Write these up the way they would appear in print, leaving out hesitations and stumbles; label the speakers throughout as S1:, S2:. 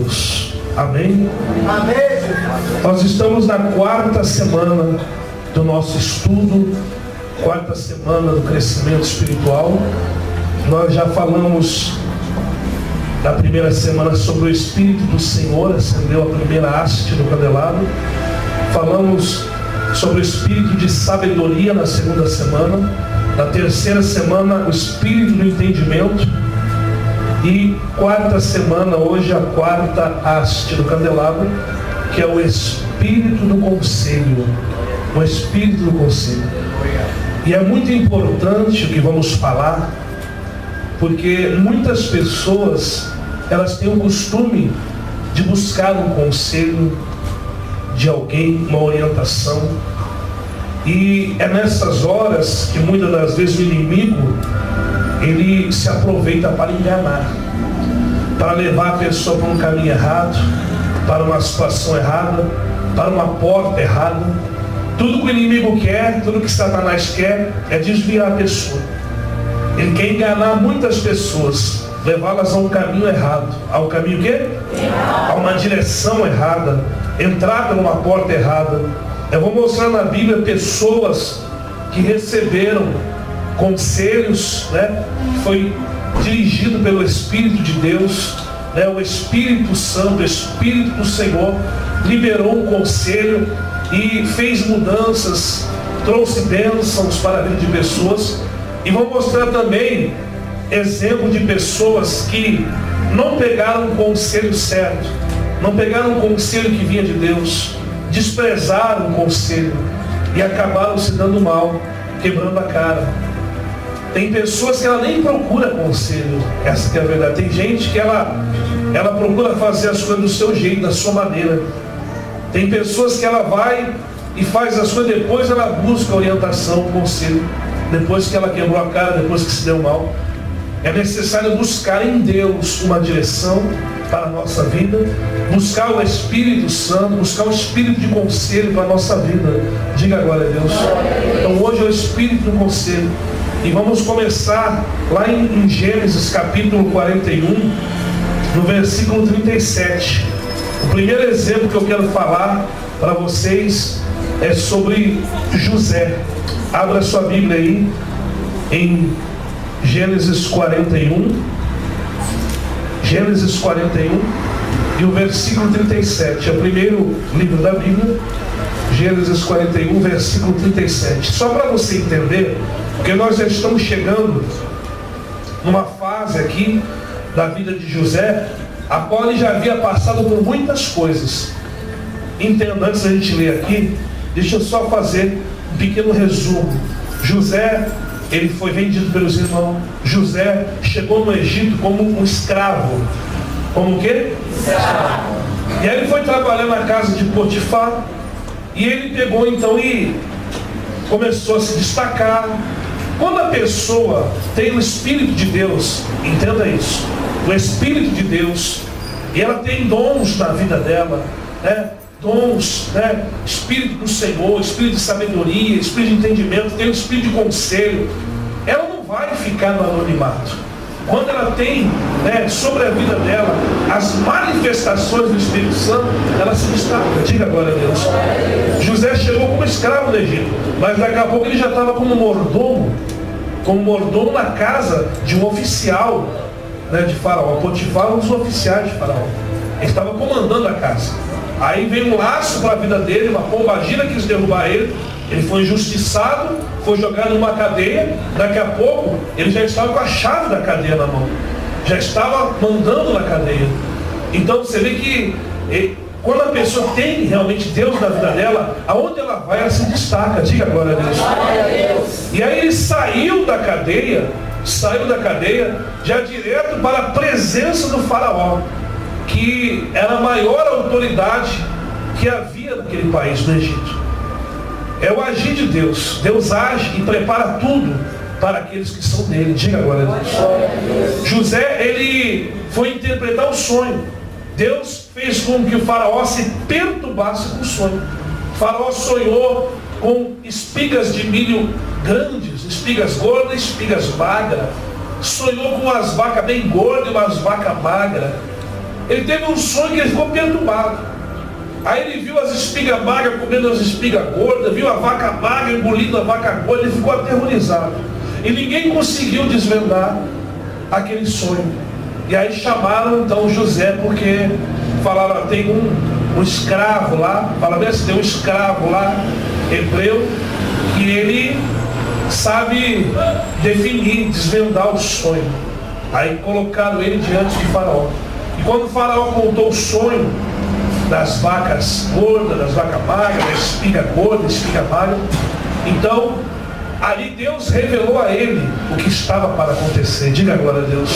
S1: Deus. Amém?
S2: Amém.
S1: Nós estamos na 4ª semana do nosso estudo, 4ª semana do crescimento espiritual. Nós já falamos na primeira semana sobre o Espírito do Senhor, acendeu a primeira haste do candelabro. Falamos sobre o Espírito de sabedoria na segunda semana. Na terceira semana, o Espírito do entendimento. E 4ª semana, hoje a 4ª haste do candelabro, que é o Espírito do conselho. O Espírito do conselho. E é muito importante o que vamos falar, porque muitas pessoas, elas têm o costume de buscar um conselho de alguém, uma orientação. E é nessas horas que muitas das vezes o inimigo, ele se aproveita para enganar, para levar a pessoa para um caminho errado, para uma situação errada, para uma porta errada. Tudo que o inimigo quer, tudo que Satanás quer é desviar a pessoa. Ele quer enganar muitas pessoas, levá-las a um caminho errado. Ao caminho quê? A uma direção errada, entrar por uma porta errada. Eu vou mostrar na Bíblia pessoas que receberam conselhos, que foi dirigido pelo Espírito de Deus, o Espírito Santo, o Espírito do Senhor, liberou um conselho e fez mudanças, trouxe bênçãos para a vida de pessoas. E vou mostrar também exemplo de pessoas que não pegaram o conselho certo, não pegaram o conselho que vinha de Deus, desprezaram o conselho e acabaram se dando mal, quebrando a cara. Tem pessoas que ela nem procura conselho, essa que é a verdade. Tem gente que ela procura fazer as coisas do seu jeito, da sua maneira. Tem pessoas que ela vai e faz as coisas, depois ela busca orientação, conselho, depois que ela quebrou a cara, depois que se deu mal. É necessário buscar em Deus uma direção para a nossa vida, buscar o Espírito Santo, buscar o Espírito de conselho para a nossa vida. Diga glória a Deus. Então hoje é o Espírito do conselho. E vamos começar lá em Gênesis capítulo 41, no versículo 37. O primeiro exemplo que eu quero falar para vocês é sobre José. Abra sua Bíblia aí em Gênesis 41. Gênesis 41 e o versículo 37. É o primeiro livro da Bíblia. Gênesis 41, versículo 37. Só para você entender, porque nós já estamos chegando numa fase aqui da vida de José, a qual ele já havia passado por muitas coisas. Entenda, antes da gente ler aqui, deixa eu só fazer um pequeno resumo. José, ele foi vendido pelos irmãos. José chegou no Egito como um escravo. Como o quê? Escravo. E aí ele foi trabalhar na casa de Potifar. E ele pegou então e começou a se destacar. Quando a pessoa tem o Espírito de Deus, entenda isso, o Espírito de Deus, e ela tem dons na vida dela, dons, Espírito do Senhor, Espírito de sabedoria, Espírito de entendimento, tem o Espírito de conselho, ela não vai ficar no anonimato. Quando ela tem sobre a vida dela as manifestações do Espírito Santo, ela se destaca. Diga glória a Deus. José chegou como escravo no Egito, mas daqui a pouco ele já estava como mordomo na casa de um oficial de Faraó. Potifar, um dos oficiais de Faraó. Ele estava comandando a casa. Aí veio um laço para a vida dele, uma pombagira quis derrubar ele. Ele foi injustiçado, foi jogado numa cadeia. Daqui a pouco ele já estava com a chave da cadeia na mão, já estava mandando na cadeia. Então você vê que quando a pessoa tem realmente Deus na vida dela, aonde ela vai, ela se destaca. Diga glória a Deus. E aí ele saiu da cadeia já direto para a presença do Faraó, que era a maior autoridade que havia naquele país, no Egito. É o agir de Deus. Deus age e prepara tudo para aqueles que são dele. Diga agora a Deus. José, ele foi interpretar o sonho. Deus fez com que o Faraó se perturbasse com o sonho. O Faraó sonhou com espigas de milho grandes, espigas gordas, espigas magras. Sonhou com umas vacas bem gordas e umas vacas magras. Ele teve um sonho que ele ficou perturbado. Aí ele viu as espigas magras comendo as espigas gordas, viu a vaca magra engolindo a vaca gorda, ele ficou aterrorizado. E ninguém conseguiu desvendar aquele sonho. E aí chamaram então José, porque falaram, tem um escravo lá, fala bem assim, tem um escravo lá, hebreu, que ele sabe definir, desvendar o sonho. Aí colocaram ele diante de Faraó. E quando o Faraó contou o sonho das vacas gordas, das vacas magras, da espiga gorda, espiga magra, então ali Deus revelou a ele o que estava para acontecer. Diga glória a Deus.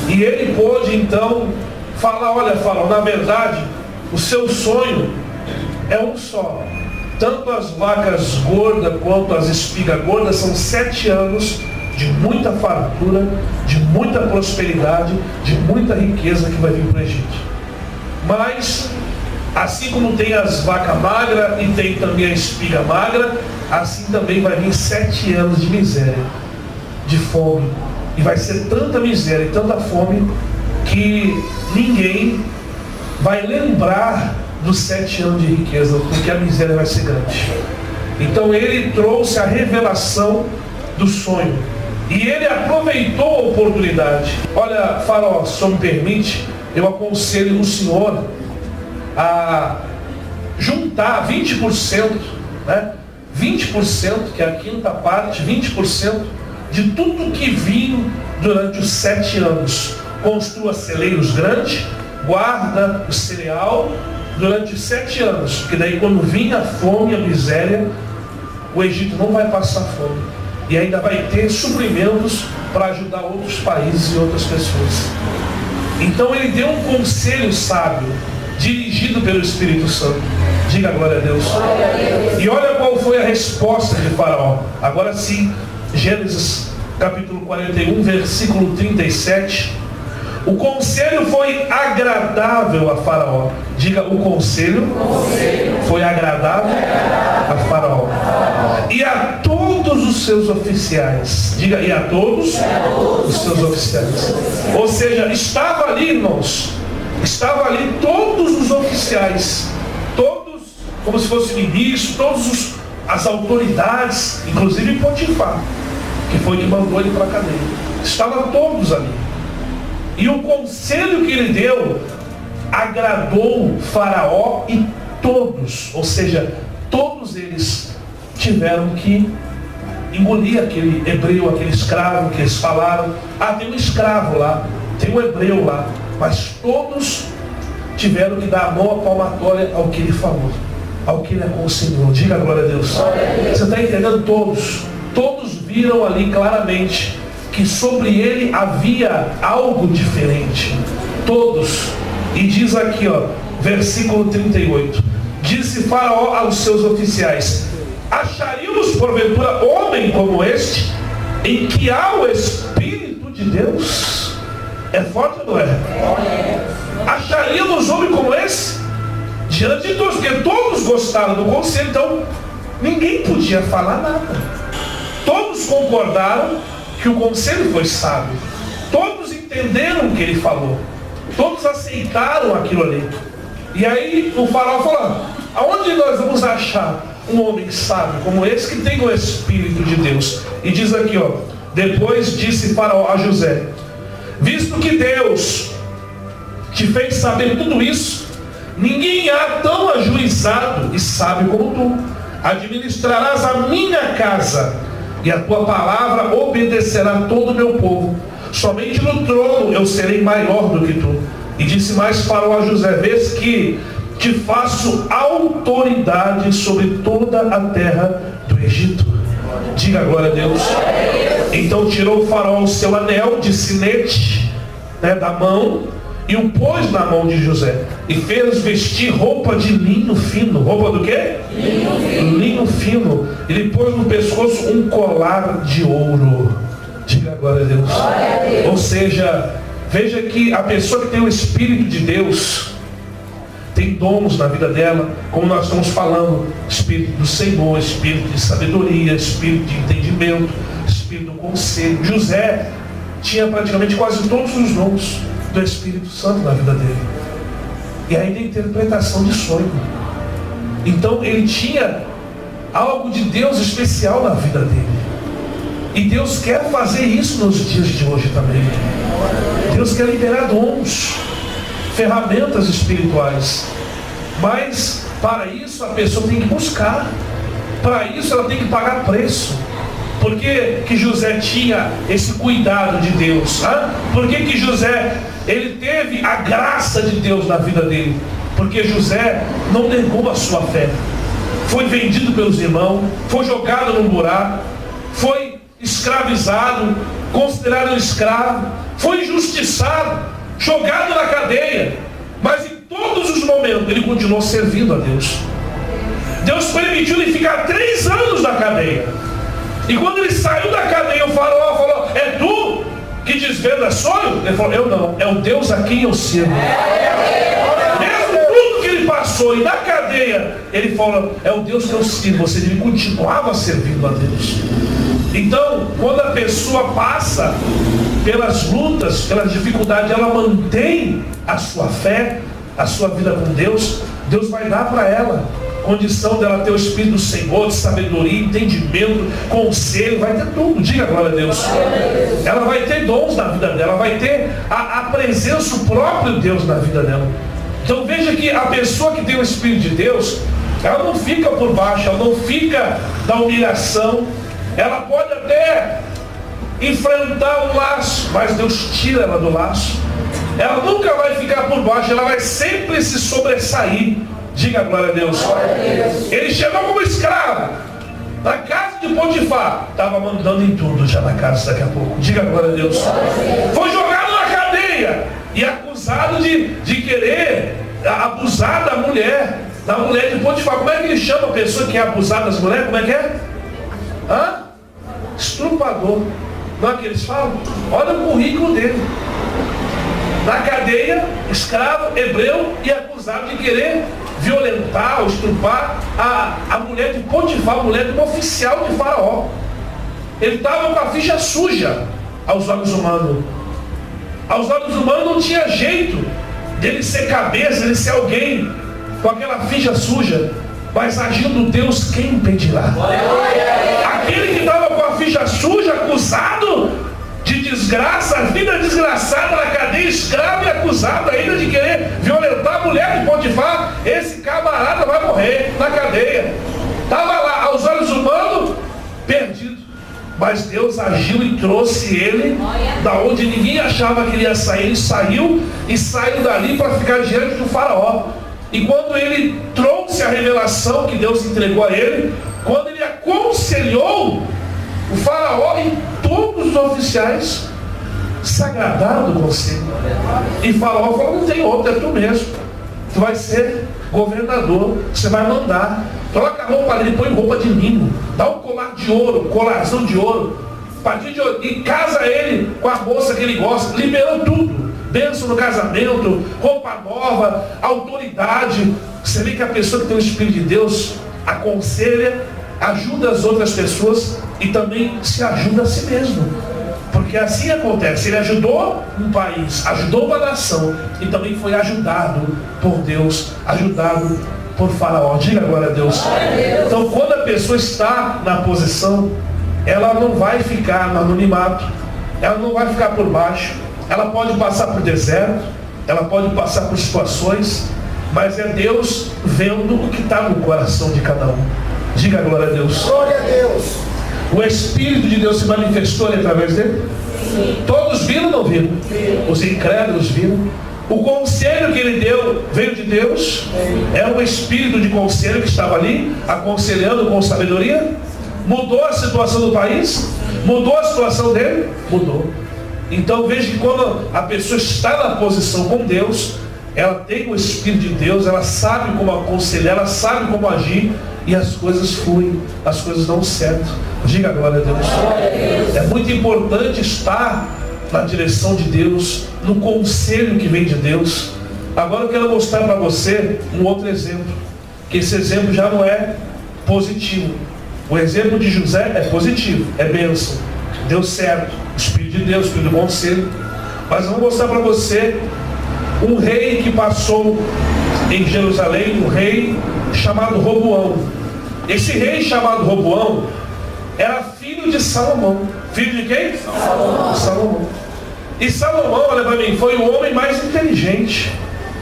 S1: E ele pôde então falar, olha Faraó, na verdade o seu sonho é um só. Tanto as vacas gordas quanto as espigas gordas são 7 anos de muita fartura, de muita prosperidade, de muita riqueza que vai vir para o Egito. Mas, assim como tem as vacas magras e tem também a espiga magra, assim também vai vir 7 anos de miséria, de fome. E vai ser tanta miséria e tanta fome que ninguém vai lembrar dos 7 anos de riqueza, porque a miséria vai ser grande. Então ele trouxe a revelação do sonho. E ele aproveitou a oportunidade. Olha, Faraó, se me permite, eu aconselho o senhor a juntar 20%, né? 20%, que é a quinta parte, 20% de tudo que vinha durante os 7 anos. Construa celeiros grandes, guarda o cereal durante os 7 anos, porque daí quando vinha a fome, a miséria, o Egito não vai passar fome. E ainda vai ter suprimentos para ajudar outros países e outras pessoas. Então ele deu um conselho sábio, dirigido pelo Espírito Santo. Diga glória a Deus. E olha qual foi a resposta de Faraó. Agora sim, Gênesis capítulo 41, versículo 37. O conselho foi agradável a Faraó. Diga, o conselho foi agradável a Faraó. E a todos os seus oficiais. Diga, e a todos os seus oficiais. Ou seja, estava ali, irmãos, estava ali todos os oficiais, todos, como se fosse ministro, todas as autoridades, inclusive Potifar, que foi que mandou ele para a cadeia. Estavam todos ali. E o conselho que ele deu agradou Faraó e todos, ou seja, todos eles tiveram que engolir aquele hebreu, aquele escravo que eles falaram. Ah, tem um escravo lá, tem um hebreu lá, mas todos tiveram que dar a mão à palmatória ao que ele falou, ao que ele aconselhou. Diga glória a Deus. Você está entendendo? Todos viram ali claramente que sobre ele havia algo diferente. Todos. E diz aqui, ó, versículo 38. Disse Faraó aos seus oficiais: acharíamos porventura homem como este, em que há o Espírito de Deus? É forte ou não é? Acharíamos homem como esse? Diante de todos, porque todos gostaram do conselho, então ninguém podia falar nada. Todos concordaram que o conselho foi sábio. Todos entenderam o que ele falou. Todos aceitaram aquilo ali. E aí o Faraó falou: aonde nós vamos achar um homem sábio como esse, que tem o Espírito de Deus? E diz aqui, ó, depois disse Faraó a José: visto que Deus te fez saber tudo isso, ninguém há tão ajuizado e sábio como tu. Administrarás a minha casa, e a tua palavra obedecerá todo o meu povo. Somente no trono eu serei maior do que tu. E disse mais Faraó a José: vês que te faço autoridade sobre toda a terra do Egito. Diga glória a Deus. Então tirou o Faraó o seu anel de sinete, né, da mão, e o pôs na mão de José, e fez vestir roupa de linho fino. Roupa do quê? Linho fino. Ele pôs no pescoço um colar de ouro. Diga glória a Deus. Ou seja, veja que a pessoa que tem o Espírito de Deus tem dons na vida dela, como nós estamos falando: Espírito do Senhor, Espírito de sabedoria, Espírito de entendimento, Espírito do conselho. José tinha praticamente quase todos os dons. do Espírito Santo na vida dele. E ainda a interpretação de sonho. Então ele tinha algo de Deus especial na vida dele. E Deus quer fazer isso nos dias de hoje também. Deus quer liberar dons, ferramentas espirituais. Mas para isso a pessoa tem que buscar. Para isso ela tem que pagar preço. Por que José tinha esse cuidado de Deus? Por que José ele teve a graça de Deus na vida dele? Porque José não negou a sua fé. Foi vendido pelos irmãos, foi jogado num buraco, foi escravizado, considerado escravo, foi injustiçado, jogado na cadeia. Mas em todos os momentos ele continuou servindo a Deus. Deus permitiu ele ficar 3 anos na cadeia. E quando ele saiu da cadeia, o faraó falou: é tu que desvenda sonho? Ele falou: eu não, é o Deus a quem eu sirvo. Mesmo tudo que ele passou e na cadeia, ele falou: é o Deus que eu sirvo. Ou seja, ele continuava servindo a Deus. Então, quando a pessoa passa pelas lutas, pelas dificuldades, ela mantém a sua fé, a sua vida com Deus, Deus vai dar para ela condição dela ter o Espírito do Senhor, de sabedoria, entendimento, conselho, vai ter tudo. Diga glória a Deus. Ela vai ter dons na vida dela, vai ter a presença, o próprio Deus na vida dela. Então veja que a pessoa que tem o Espírito de Deus, ela não fica por baixo, ela não fica da humilhação, ela pode até enfrentar um laço, mas Deus tira ela do laço. Ela nunca vai ficar por baixo, ela vai sempre se sobressair. Diga glória a Deus. Ele chegou como escravo na casa de Potifar, estava mandando em tudo já na casa daqui a pouco. Diga glória a Deus. Foi jogado na cadeia e acusado de querer abusar da mulher de Potifar. Como é que ele chama a pessoa que é abusada das mulheres? Como é que é? Estrupador. Não é que eles falam? Olha o currículo dele. Na cadeia, escravo, hebreu e acusado de querer violentar ou estrupar a mulher de Potifar, a mulher de um oficial de Faraó. Ele estava com a ficha suja aos olhos humanos. Aos olhos humanos não tinha jeito dele ser cabeça, dele ser alguém com aquela ficha suja. Mas agindo Deus, quem impedirá? Aquele que estava com a ficha suja, acusado de desgraça, a vida desgraçada na cadeia, escravo e acusado ainda de querer violentar a mulher de Potifar, esse camarada vai morrer na cadeia. Estava lá, aos olhos humanos, perdido. Mas Deus agiu e trouxe ele da onde ninguém achava que ele ia sair. Ele saiu e saiu dali para ficar diante do faraó. E quando ele trouxe a revelação que Deus entregou a ele, quando ele aconselhou, o faraó e todos os oficiais se agradaram do conselho. E faraó falou: não tem outro, é tu mesmo. Tu vai ser governador, você vai mandar. Troca a roupa dele, põe roupa de linho, dá um colar de ouro, colarzão de ouro, patinho de ouro, e casa ele com a moça que ele gosta. Liberou tudo. Bênção no casamento, roupa nova, autoridade. Você vê que a pessoa que tem o Espírito de Deus aconselha, ajuda as outras pessoas e também se ajuda a si mesmo. Porque assim acontece. Ele ajudou um país, ajudou uma nação e também foi ajudado por Deus, ajudado por Faraó. Diga agora a Deus. Então quando a pessoa está na posição, ela não vai ficar no anonimato, ela não vai ficar por baixo. Ela pode passar por deserto, ela pode passar por situações, mas é Deus vendo o que está no coração de cada um. Diga glória a Deus.
S2: Glória a Deus.
S1: O Espírito de Deus se manifestou ali através dele? Sim. Todos viram ou não viram? Sim. Os incrédulos viram. O conselho que ele deu veio de Deus. Sim. É um espírito de conselho que estava ali, aconselhando com sabedoria. Mudou a situação do país? Mudou a situação dele? Mudou. Então veja que quando a pessoa está na posição com Deus, ela tem o Espírito de Deus, ela sabe como aconselhar, ela sabe como agir, e as coisas fluem, as coisas dão certo. Diga glória a Deus. É muito importante estar na direção de Deus, no conselho que vem de Deus. Agora eu quero mostrar para você um outro exemplo, que esse exemplo já não é positivo. O exemplo de José é positivo, é bênção, deu certo, o Espírito de Deus, o Espírito do conselho. Mas eu vou mostrar para você um rei que passou em Jerusalém, um rei chamado Roboão. Esse rei chamado Roboão era filho de Salomão. Filho de quem? Salomão. E Salomão, olha para mim, foi o homem mais inteligente,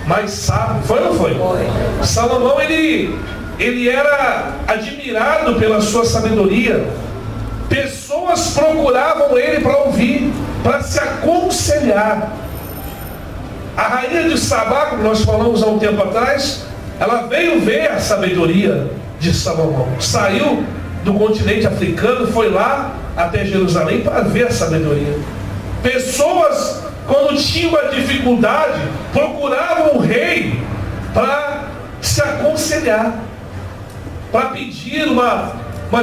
S1: mais sábio. Foi ou não foi? Foi. Salomão, ele era admirado pela sua sabedoria. Pessoas procuravam ele para ouvir, para se aconselhar. A rainha de Sabá, como nós falamos há um tempo atrás, ela veio ver a sabedoria de Salomão. Saiu do continente africano, foi lá até Jerusalém para ver a sabedoria. Pessoas, quando tinham uma dificuldade, procuravam o rei para se aconselhar, para pedir uma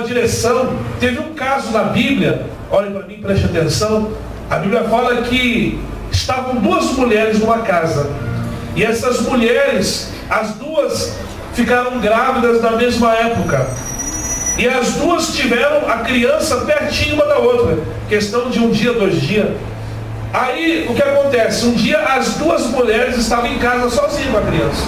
S1: direção. Teve um caso na Bíblia, olhem para mim, preste atenção. A Bíblia fala que estavam duas mulheres numa casa, e essas mulheres, as duas ficaram grávidas na mesma época, e as duas tiveram a criança pertinho uma da outra, questão de um dia, 2 dias. Aí o que acontece? Um dia as duas mulheres estavam em casa sozinhas com a criança.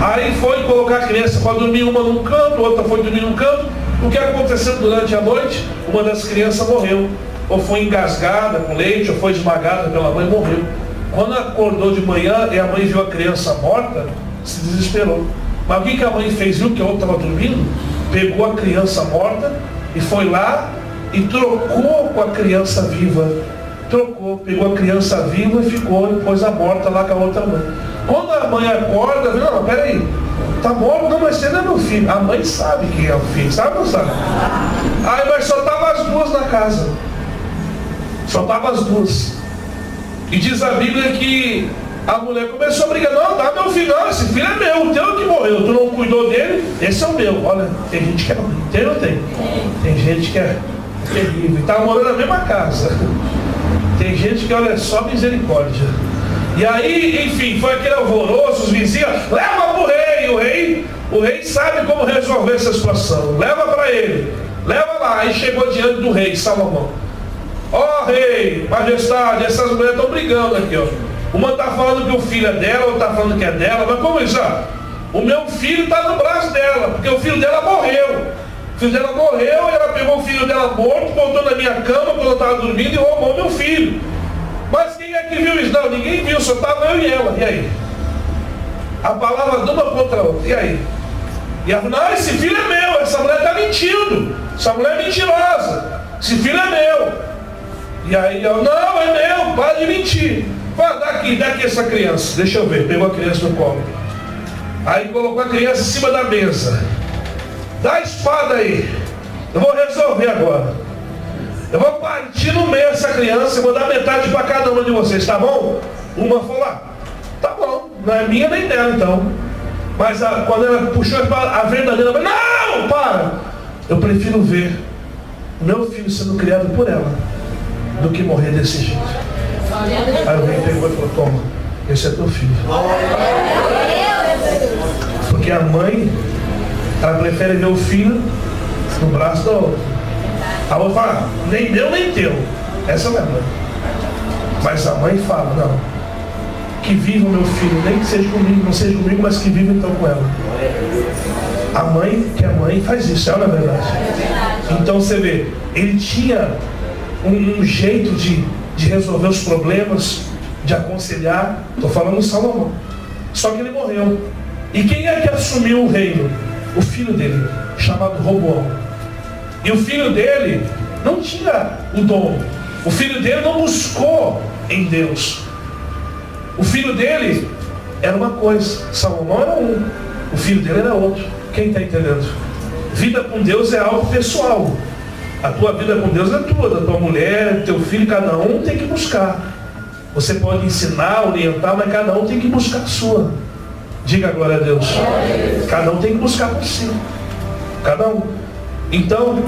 S1: Aí foi colocar a criança para dormir, uma num canto, outra foi dormir num canto. O que aconteceu durante a noite? Uma das crianças morreu, ou foi engasgada com leite, ou foi esmagada pela mãe e morreu. Quando acordou de manhã e a mãe viu a criança morta, se desesperou. Mas o que a mãe fez? Viu que a outra estava dormindo? Pegou a criança morta e foi lá e trocou com a criança viva. Trocou, pegou a criança viva e ficou, e pôs a morta lá com a outra mãe. Quando a mãe acorda, não, peraí, tá morto? Não, mas você não é meu filho. A mãe sabe quem é o filho, sabe ou não sabe? Aí, mas só estavam as duas na casa. Só estavam as duas. E diz a Bíblia que a mulher começou a brigar. Não, tá meu filho, não, esse filho é meu, o teu que morreu, tu não cuidou dele, esse é o meu. Olha, tem gente que é ruim, tem ou não tem? Tem gente que é terrível, e tá morando na mesma casa. Tem gente que, olha, só misericórdia. E aí, enfim, foi aquele alvoroço, os vizinhos, leva pro rei, o rei sabe como resolver essa situação, leva para ele, leva lá. Aí chegou diante do rei Salomão. Ó rei, majestade, essas mulheres estão brigando aqui, ó. Uma está falando que o filho é dela, outra está falando que é dela, mas como isso? O meu filho está no braço dela, porque o filho dela morreu. O filho dela morreu e ela pegou o filho dela morto, botou na minha cama quando eu estava dormindo e roubou meu filho. Mas quem é que viu isso? Não, ninguém viu, só estava eu e ela. E aí? A palavra de uma contra a outra. E aí? E ela falou, não, esse filho é meu, essa mulher está mentindo. Essa mulher é mentirosa. Esse filho é meu. E aí ela, não, é meu, para de mentir. Vai, dá aqui essa criança. Deixa eu ver. Pegou a criança no colo. Aí colocou a criança em cima da mesa. Dá a espada aí. Eu vou resolver agora. Eu vou partir no meio essa criança e vou dar metade para cada uma de vocês, tá bom? Uma falou, tá bom, não é minha nem dela então. Mas quando ela puxou a verdadeira, não, para! Eu prefiro ver o meu filho sendo criado por ela do que morrer desse jeito. Aí o rei pegou e falou, toma, esse é teu filho. Porque a mãe, ela prefere ver o filho no braço da outra. A outra fala, nem meu nem teu. Essa não é a mãe. Mas a mãe fala, não, que viva o meu filho, nem que seja comigo, não seja comigo, mas que viva então com ela. A mãe, que é mãe, faz isso, é na verdade. Então você vê, ele tinha um jeito de resolver os problemas, de aconselhar. Estou falando Salomão. Só que ele morreu. E quem é que assumiu o reino? O filho dele, chamado Roboão. E o filho dele não tinha o dom. O filho dele não buscou em Deus. O filho dele era uma coisa, Salomão era um, o filho dele era outro. Quem está entendendo? Vida com Deus é algo pessoal. A tua vida com Deus é tua, da tua mulher, teu filho, cada um tem que buscar. Você pode ensinar, orientar, mas cada um tem que buscar a sua. Diga glória a Deus. Cada um tem que buscar por si. Cada um. Então,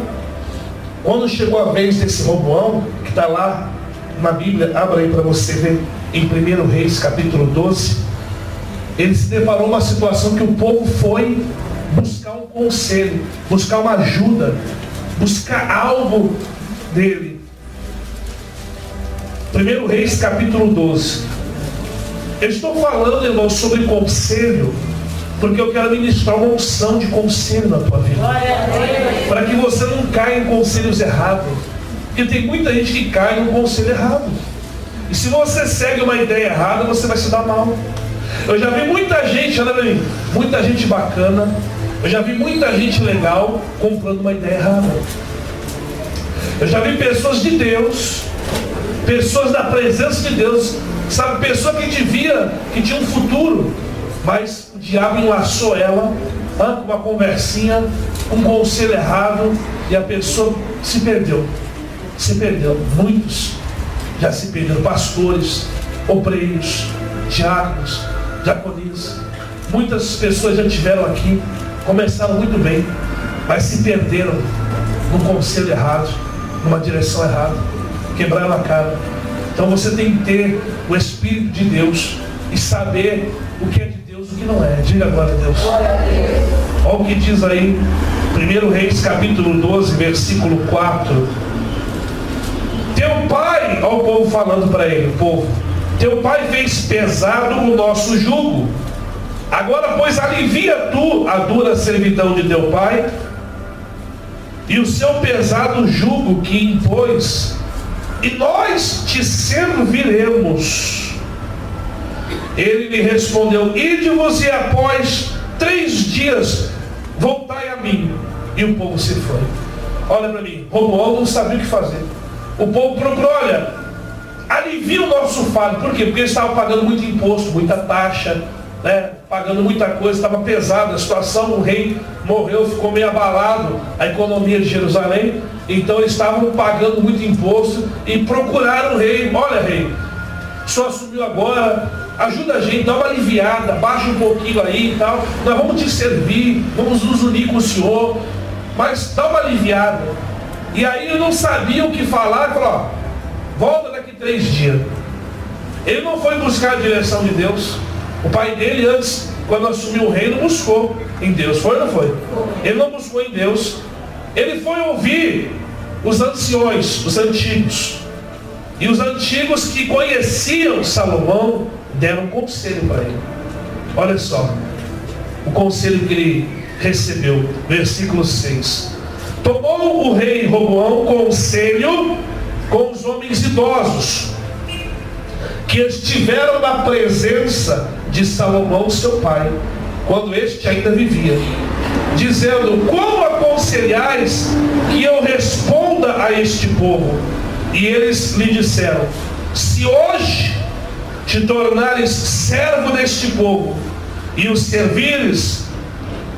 S1: quando chegou a vez desse Roboão, que está lá na Bíblia, abra aí para você ver, em 1 Reis, capítulo 12, ele se deparou com uma situação que o povo foi buscar um conselho, buscar uma ajuda, buscar algo dele. 1 Reis capítulo 12. Eu estou falando, irmãos, sobre conselho, porque eu quero ministrar uma unção de conselho na tua vida, para que você não caia em conselhos errados, porque tem muita gente que cai num conselho errado, e se você segue uma ideia errada, você vai se dar mal. Eu já vi muita gente, olha pra mim, muita gente bacana, eu já vi muita gente legal comprando uma ideia errada. Eu já vi pessoas de Deus, pessoas da presença de Deus, sabe, pessoa que tinha um futuro, mas o diabo enlaçou ela com uma conversinha, um conselho errado, e a pessoa se perdeu. Muitos já se perderam, pastores, obreiros, diáconos, diaconisas. Muitas pessoas já tiveram aqui, começaram muito bem, mas se perderam num conselho errado, numa direção errada, quebraram a cara. Então você tem que ter o Espírito de Deus e saber o que é de Deus e o que não é. Diga glória a Deus. Olha o que diz aí, 1 Reis capítulo 12, versículo 4. Teu pai, olha o povo falando para ele, o povo, teu pai fez pesado o nosso jugo. Agora, pois, alivia tu a dura servidão de teu pai e o seu pesado jugo que impôs, e nós te serviremos. Ele lhe respondeu: ide-vos e após 3 dias voltai a mim. E o povo se foi. Olha para mim, Romualdo não sabia o que fazer. O povo procurou, olha, alivia o nosso fardo. Por quê? Porque eles estavam pagando muito imposto, muita taxa, né? Pagando muita coisa, estava pesada a situação. O rei morreu, ficou meio abalado a economia de Jerusalém. Então eles estavam pagando muito imposto e procuraram o rei. Olha, rei, o senhor assumiu agora, ajuda a gente, dá uma aliviada, baixa um pouquinho aí e tal, nós vamos te servir, vamos nos unir com o senhor, mas dá uma aliviada. E aí ele não sabia o que falar, ele falou: ó, volta daqui 3 dias. Ele não foi buscar a direção de Deus. O pai dele antes, quando assumiu o reino, buscou em Deus. Foi ou não foi? Ele não buscou em Deus. Ele foi ouvir os anciões, os antigos. E os antigos que conheciam Salomão deram um conselho para ele. Olha só o conselho que ele recebeu, versículo 6. Tomou o rei Roboão conselho com os homens idosos que estiveram na presença de Salomão, seu pai, quando este ainda vivia, dizendo: como aconselhais que eu responda a este povo? E eles lhe disseram: se hoje te tornares servo deste povo e os servires,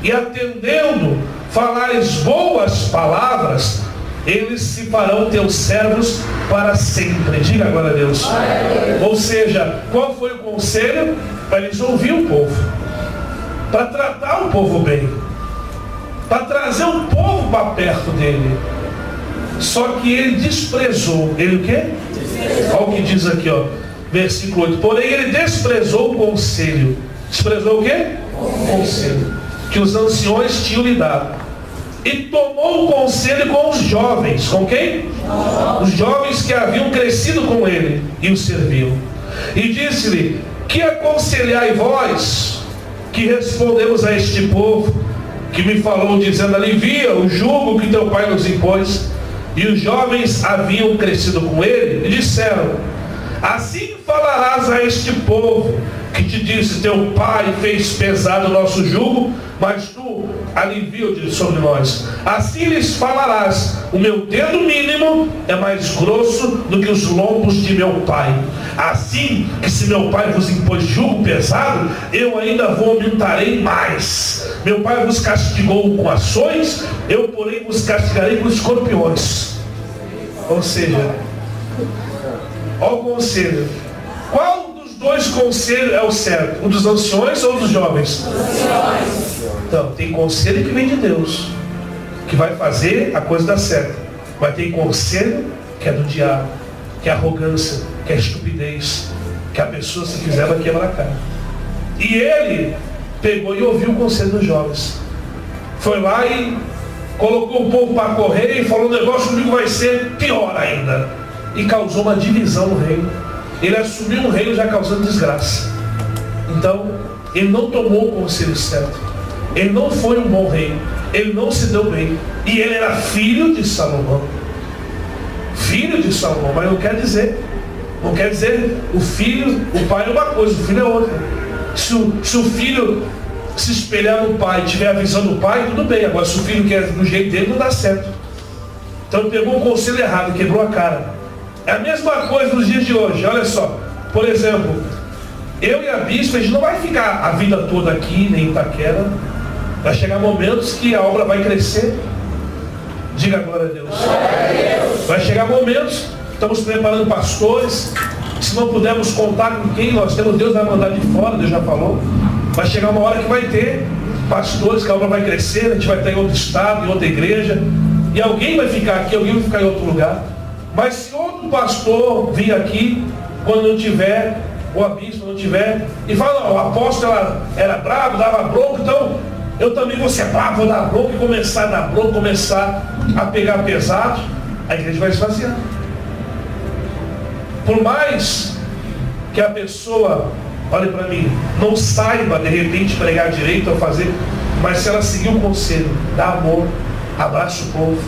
S1: e atendendo falares boas palavras, eles se farão teus servos para sempre. Diga agora a Deus. Ou seja, qual foi o conselho? Para eles ouvir o povo, para tratar o povo bem, para trazer o povo para perto dele. Só que ele desprezou. Ele o quê? Olha o que diz aqui, ó, versículo 8. Porém ele desprezou o conselho. Desprezou o quê? Conselho que os anciões tinham lhe dado, e tomou o conselho com os jovens. Com quem? Os jovens que haviam crescido com ele e o serviam. E disse-lhe: que aconselhai vós, que respondemos a este povo, que me falou dizendo: alivia o jugo que teu pai nos impôs? E os jovens haviam crescido com ele e disseram: assim falarás a este povo que te disse: teu pai fez pesado o nosso jugo, mas tu alivia-o sobre nós. Assim lhes falarás: o meu dedo mínimo é mais grosso do que os lombos de meu pai. Assim que se meu pai vos impôs jugo pesado, eu ainda vos aumentarei mais. Meu pai vos castigou com ações, eu porém vos castigarei com escorpiões. Ou seja, olha o conselho. Qual dos dois conselhos é o certo? O dos anciões ou dos jovens? Então, tem conselho que vem de Deus, que vai fazer a coisa dar certo. Mas tem conselho que é do diabo, que é arrogância, que é estupidez, que a pessoa, se quiser, vai quebrar a cara. E ele pegou e ouviu o conselho dos jovens. Foi lá e colocou o povo para correr e falou: o negócio comigo vai ser pior ainda. e causou uma divisão no reino. Ele assumiu um reino já causando desgraça. Então, ele não tomou o conselho certo. Ele não foi um bom rei. Ele não se deu bem. E ele era filho de Salomão. Filho de Salomão, mas não quer dizer o filho, o pai é uma coisa, o filho é outra. Se o filho se espelhar no pai e tiver a visão do pai, tudo bem. Agora, se o filho quer do jeito dele, não dá certo. Então ele pegou um conselho errado, quebrou a cara. É a mesma coisa nos dias de hoje. Olha só, por exemplo, eu e a bispa, a gente não vai ficar a vida toda aqui, nem em Itaquera. Vai chegar momentos que a obra vai crescer. Diga glória a Deus. Vai chegar momentos, estamos preparando pastores. Se não pudermos contar com quem nós temos, Deus vai mandar de fora, Deus já falou. Vai chegar uma hora que vai ter pastores, que a obra vai crescer, a gente vai estar em outro estado, em outra igreja. E alguém vai ficar aqui, alguém vai ficar em outro lugar. Mas se outro pastor vir aqui, quando não tiver, ou a bispa não tiver, e fala, não, o apóstolo era bravo, dava bronca, então eu também vou ser bravo, vou dar bronca, e começar a dar bronca, começar a pegar pesado, a igreja vai esvaziar. Por mais que a pessoa, olhe para mim, não saiba de repente pregar direito ou fazer, mas se ela seguir o conselho, dá amor, abraça o povo,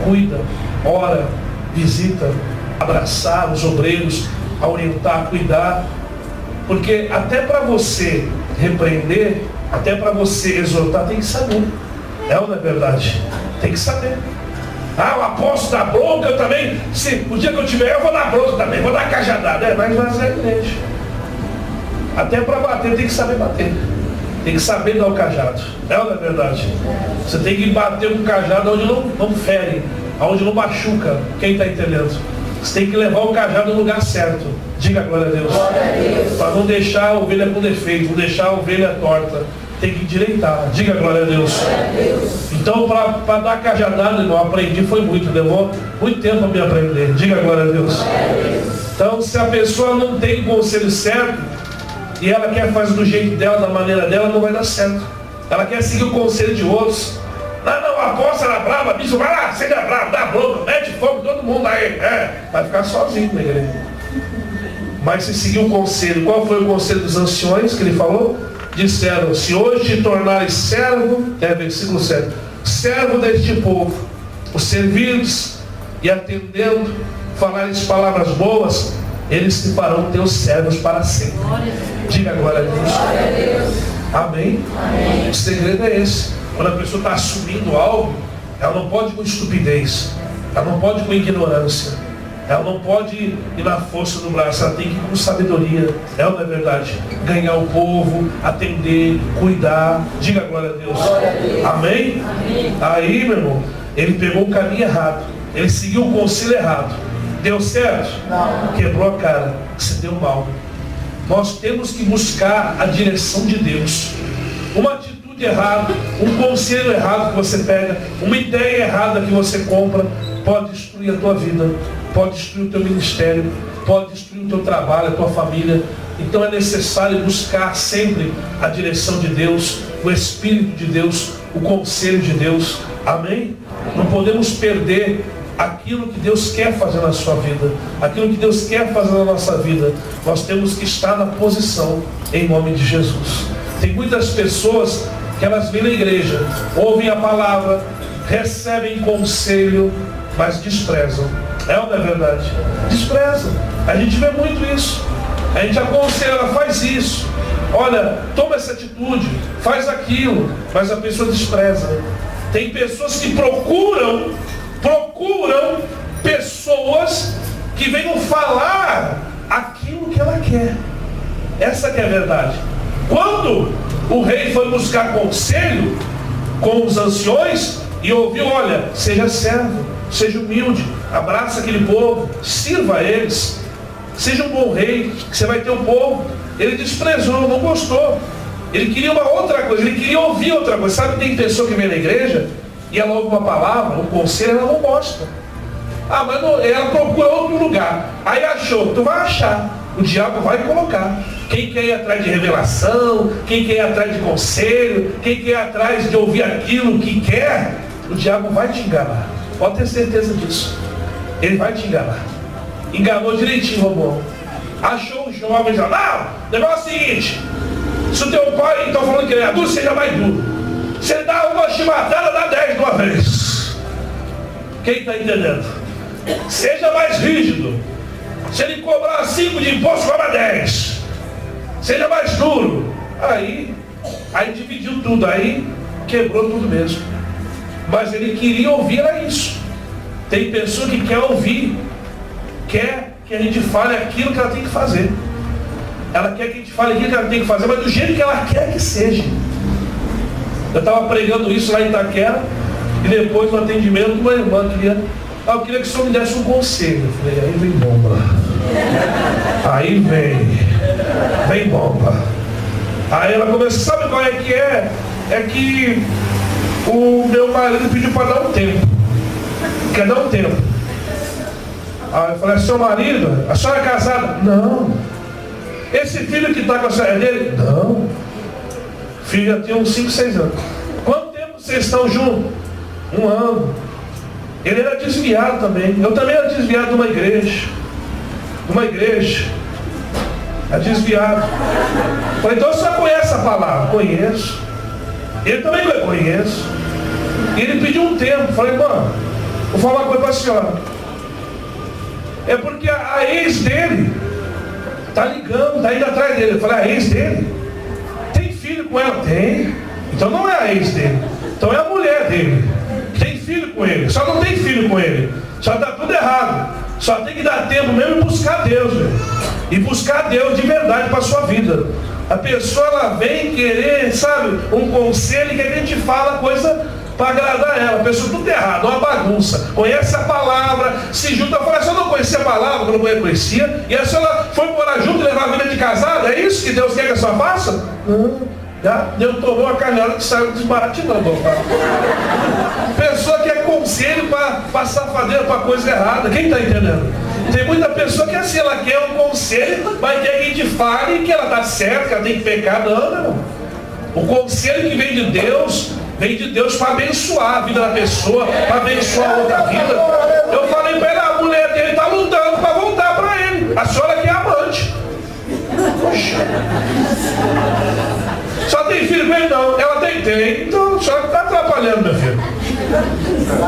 S1: cuida, ora, visita, abraçar os obreiros, orientar, cuidar, porque até para você repreender, até para você exortar, tem que saber. É ou não é verdade? Tem que saber. Ah, o apóstolo dá bronca, eu também. Se o dia que eu tiver, eu vou dar bronca também, vou dar cajadada. Vai esvaziar a igreja. Até para bater, tem que saber bater. Tem que saber dar o cajado. É ou não é verdade? Você tem que bater com o cajado onde não fere, onde não machuca. Quem está entendendo? Você tem que levar o cajado no lugar certo. Diga glória a Deus. Para não deixar a ovelha com defeito, não deixar a ovelha torta. Tem que endireitar. Diga glória a Deus. Então, para dar cajadada, eu aprendi, foi muito. Levou muito tempo para me aprender. Diga glória a Deus. Então, se a pessoa não tem o conselho certo, e ela quer fazer do jeito dela, da maneira dela, não vai dar certo. Ela quer seguir o conselho de outros. Não, a apóstola era brava, bicho, vai lá, seja bravo, dá bronca, mete fogo todo mundo aí. Vai ficar sozinho na igreja. Mas se seguir o conselho, qual foi o conselho dos anciões que ele falou? Disseram, se hoje te tornares servo, versículo 7, servo deste povo, os servires e atendendo, falares palavras boas, eles se farão teus servos para sempre. Diga glória a Deus.
S2: Glória a Deus.
S1: Amém?
S2: Amém.
S1: O segredo é esse. Quando a pessoa está assumindo algo, ela não pode com estupidez, ela não pode com ignorância, ela não pode ir na força do braço, ela tem que ir com sabedoria. É ou não é verdade? Ganhar o povo, atender, cuidar. Diga glória a Deus.
S2: Glória a Deus.
S1: Amém?
S2: Amém.
S1: Aí, meu irmão, ele pegou o caminho errado, ele seguiu o conselho errado. Deu certo?
S2: Não.
S1: Quebrou a cara, se deu mal. Nós temos que buscar a direção de Deus. Uma atitude errada, um conselho errado que você pega, uma ideia errada que você compra, pode destruir a tua vida, pode destruir o teu ministério, pode destruir o teu trabalho, a tua família. Então é necessário buscar sempre a direção de Deus, o Espírito de Deus, o conselho de Deus. Amém? Não podemos perder aquilo que Deus quer fazer na sua vida, aquilo que Deus quer fazer na nossa vida. Nós temos que estar na posição, em nome de Jesus. Tem muitas pessoas que elas vêm na igreja, ouvem a palavra, recebem conselho, mas desprezam. É ou não é verdade? Desprezam. A gente vê muito isso. A gente aconselha, ela faz isso, olha, toma essa atitude, faz aquilo, mas a pessoa despreza. Tem pessoas que procuram pessoas que venham falar aquilo que ela quer. Essa que é a verdade. Quando o rei foi buscar conselho com os anciões e ouviu, olha, seja servo, seja humilde, abraça aquele povo, sirva a eles, seja um bom rei, que você vai ter um povo. Ele desprezou, não gostou. Ele queria uma outra coisa, ele queria ouvir outra coisa. Sabe, tem pessoa que vem na igreja e ela ouve uma palavra, um conselho, ela não gosta. Ah, mas não, ela procura outro lugar. Aí achou, tu vai achar. O diabo vai colocar. Quem quer ir atrás de revelação, quem quer ir atrás de conselho, quem quer ir atrás de ouvir aquilo que quer, o diabo vai te enganar. Pode ter certeza disso. Ele vai te enganar. Enganou direitinho, Roboão. Achou os jovens lá. Não, o negócio é o seguinte. Se o teu pai está falando que ele é duro, seja mais duro. Você dá uma chibatada, dá 10 de uma vez. Quem está entendendo? Seja mais rígido. Se ele cobrar 5 de imposto, cobra 10. Seja mais duro. Aí dividiu tudo. Aí quebrou tudo mesmo. Mas ele queria ouvir era isso. Tem pessoa que quer ouvir. Quer que a gente fale aquilo que ela tem que fazer. Ela quer que a gente fale aquilo que ela tem que fazer, mas do jeito que ela quer que seja. Eu estava pregando isso lá em Itaquera, e depois no atendimento uma irmã queria, eu queria que o senhor me desse um conselho. Eu falei, aí vem bomba. Aí vem bomba. Aí ela começou, sabe qual é que é? É que o meu marido pediu para dar um tempo. Quer dar um tempo. Aí eu falei, seu marido, a senhora é casada? Não. Esse filho que está com a senhora é dele? Não. Filho já tinha uns 5, 6 anos. Quanto tempo vocês estão juntos? 1 ano. Ele era desviado também. Eu também era desviado de uma igreja. É desviado. Eu falei, então você conhece a palavra? Conheço. Ele também conhece. E ele pediu um tempo. Falei, mano, vou falar uma coisa para a senhora. É porque a ex dele está ligando, está indo atrás dele. Eu falei, a ex dele? Tem filho com ela? Tem. Então não é a ex dele. Então é a mulher dele. Tem filho com ele. Só não tem filho com ele. Só está tudo errado. Só tem que dar tempo mesmo e buscar Deus, velho. E buscar Deus de verdade para a sua vida. A pessoa, ela vem querer, sabe, um conselho que a gente fala coisa para agradar ela. A pessoa tudo errado, uma bagunça. Conhece a palavra, se junta, fala, se eu não conhecia a palavra, eu não conhecia, e a senhora foi morar junto e levar a vida de casada, é isso que Deus quer que a senhora faça? Já Deus tomou uma carneada que saiu desbaratinando. Pessoa que é conselho para safadeira, para coisa errada. Quem está entendendo? Tem muita pessoa que é assim, ela quer um conselho, mas quer que a gente fale que ela está certa, que ela tem que pecar. Não, meu irmão. O conselho que vem de Deus para abençoar a vida da pessoa, para abençoar a outra vida. Eu falei para ela, a mulher dele está lutando para voltar para ele. A senhora que é amante. Poxa. Só tem filho com ele? Não. Ela tem. Então a senhora está atrapalhando, meu filho.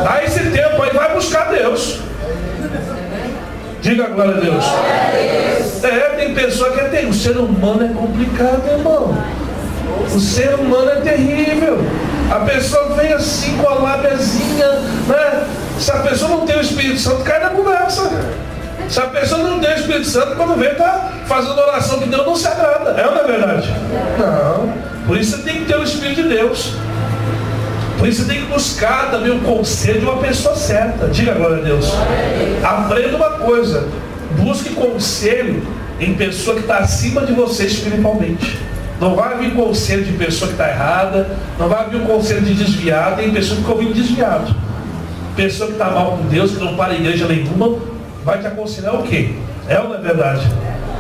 S1: Dá esse tempo aí, vai buscar Deus. Diga glória a Deus. Tem pessoa que tem. O ser humano é complicado, irmão. O ser humano é terrível. A pessoa vem assim com a lábiazinha, né? Se a pessoa não tem o Espírito Santo, cai na conversa. Se a pessoa não tem o Espírito Santo, quando vem, está fazendo oração que Deus não se agrada. É ou não é verdade? Não. Por isso você tem que ter o Espírito de Deus. Por isso você tem que buscar também o conselho de uma pessoa certa. Diga glória a Deus. Aprenda uma coisa. Busque conselho em pessoa que está acima de você espiritualmente. Não vai vir conselho de pessoa que está errada. Não vai vir um conselho de desviado. Tem pessoa que fica ouvindo desviado. Pessoa que está mal com Deus, que não para em igreja nenhuma, vai te aconselhar o quê? É ou não é verdade?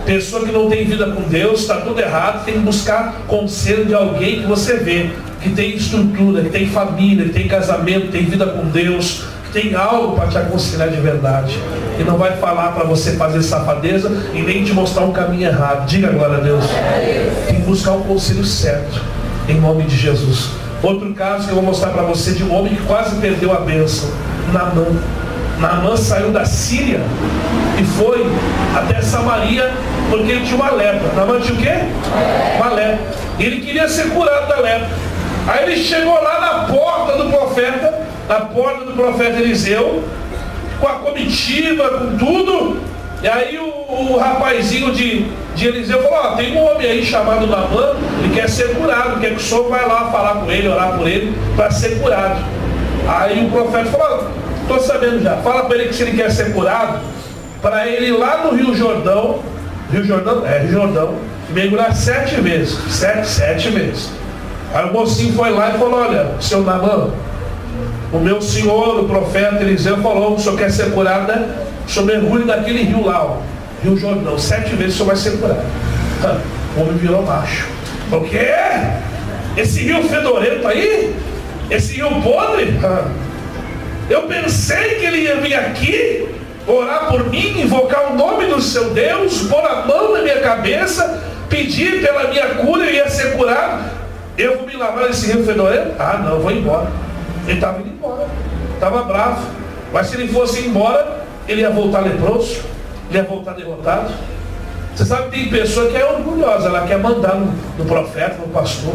S1: Pessoa que não tem vida com Deus, está tudo errado, tem que buscar conselho de alguém que você vê, que tem estrutura, que tem família, que tem casamento, que tem vida com Deus, que tem algo para te aconselhar de verdade. E não vai falar para você fazer safadeza e nem te mostrar um caminho errado. Diga glória a Deus. Tem que buscar o conselho certo, em nome de Jesus. Outro caso que eu vou mostrar para você de um homem que quase perdeu a bênção. Naamã saiu da Síria e foi até Samaria porque ele tinha uma lepra. Naamã tinha o quê? Uma lepra. E ele queria ser curado da lepra. Aí ele chegou lá na porta do profeta Eliseu, com a comitiva, com tudo. E aí o rapazinho de Eliseu falou, tem um homem aí chamado Naamã, ele quer ser curado, quer que o senhor vai lá falar com ele, orar por ele, para ser curado. Aí o profeta falou, estou sabendo já, fala para ele que se ele quer ser curado, para ele ir lá no Rio Jordão, Rio Jordão, mergulhar 7 vezes, 7 vezes. Aí o mocinho foi lá e falou, olha, seu Naamã, o meu senhor, o profeta Eliseu falou, o senhor quer ser curado, né? O senhor mergulhe naquele rio lá, ó, Rio Jordão, 7 vezes o senhor vai ser curado. O homem virou macho. O quê? Esse rio fedorento aí? Esse rio podre? Eu pensei que ele ia vir aqui orar por mim, invocar o nome do seu Deus, pôr a mão na minha cabeça, pedir pela minha cura, eu ia ser curado. Eu vou me lavar nesse rio fedorento? Ah, não, eu vou embora. Ele estava indo embora, estava bravo. Mas se ele fosse embora, ele ia voltar leproso, ele ia voltar derrotado. Você sabe que tem pessoa que é orgulhosa, ela quer mandar no profeta, no pastor.